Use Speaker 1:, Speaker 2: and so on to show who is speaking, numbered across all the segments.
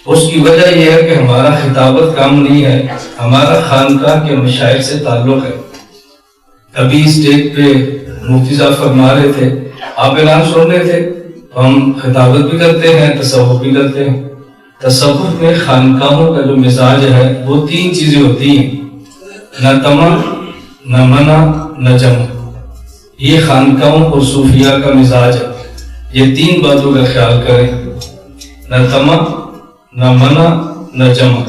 Speaker 1: اس کی وجہ یہ ہے کہ ہمارا خطابت کام نہیں ہے، ہمارا خانقاہ کے مشائخ سے تعلق ہے۔ ابھی اسٹیج پہ مفتی صاحب فرما رہے تھے، آپ اعلان سن رہے تھے، ہم خطابت بھی کرتے ہیں، تصوف بھی کرتے ہیں۔ تصوف میں خانقاہوں کا جو مزاج ہے وہ 3 چیزیں ہوتی ہیں، نہ طمع، نہ منع، نہ جمع۔ یہ خانقاہوں اور صوفیاء کا مزاج ہے۔ یہ 3 باتوں کا خیال کریں، نہ طمع، نہ منع، نہ جمع۔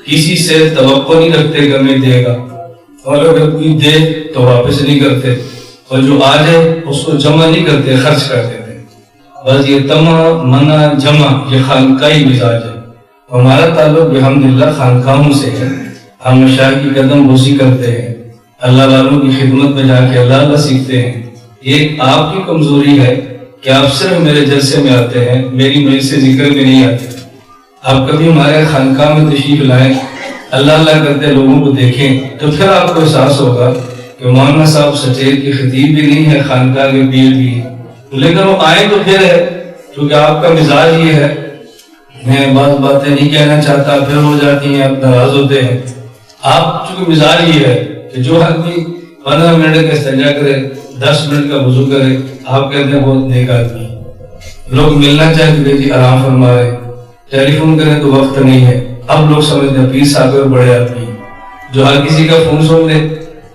Speaker 1: کسی سے توقع نہیں رکھتے کہ ہمیں دے گا، اور اگر کوئی دے تو واپس نہیں کرتے، اور جو آ جائے اس کو جمع نہیں کرتے، خرچ کر دیتے۔ بس یہ طمع، منع، جمع یہ خانقاہی مزاج ہے۔ ہمارا تعلق بحمدللہ خانقاہوں سے ہے۔ ہم مشائخ کی قدم بوسی کرتے ہیں، اللہ والوں کی خدمت میں جا کے اللہ سیکھتے ہیں۔ یہ آپ کی کمزوری ہے کہ آپ صرف میرے جلسے میں آتے ہیں، میری مجلس سے ذکر میں نہیں آتے۔ آپ کبھی ہمارے خانقاہ میں تشریف لائیں، اللہ کرتے لوگوں کو دیکھیں، تو پھر آپ کو احساس ہوگا کہ مولانا صاحب سچیت کی خطیب بھی نہیں ہے، خانقاہ کے پیر بھی ہیں، لیکن وہ آئیں تو پھر ہے، کیونکہ آپ کا مزاج یہ ہے۔ میں بعض باتیں نہیں کہنا چاہتا، پھر ہو جاتی ہیں، آپ ناراض ہوتے ہیں۔ آپ چونکہ مزاج یہ ہے کہ جو آدمی 15 منٹ کا استنجا کرے، 10 منٹ کا وضو کرے، آپ کہتے ہیں بہت نیک آدمی۔ لوگ ملنا چاہتے کہ جی آرام فرمائے، ٹیلی فون کریں تو وقت نہیں ہے۔ اب لوگ سمجھتے ہیں پیر صاحب اور بڑے آدمی جو ہر کسی کا فون سن لے،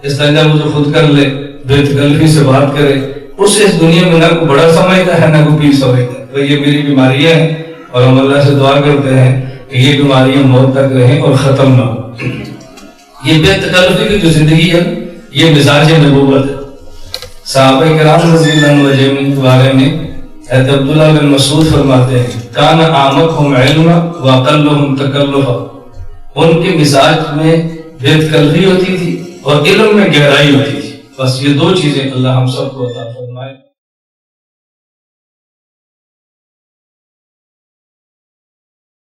Speaker 1: استنجا وضو خود کر لے، بے تکلفی سے بات کرے، اس سے اس دنیا میں نہ کوئی بڑا سمجھتا ہے نہ کوئی پیر سمجھتا ہے۔ تو یہ میری بیماریاں ہیں، اور ہم اللہ سے دعا کرتے ہیں کہ یہ بیماریاں موت تک رہیں اور ختم نہ ہو۔ یہ بے تکلفی کی جو زندگی ہے یہ مزاج نبوت ہے۔ صحابہ کرام رضی اللہ عنہ کے بارے میں حضرت عبداللہ بن مسعود فرماتے ہیں، کان اعمقہم علما واقلہم تکلفا، ان کے مزاج میں بے تکلفی ہوتی تھی اور علم میں گہرائی ہوتی تھی۔ بس یہ 2 چیزیں اللہ ہم سب کو عطا فرمائے۔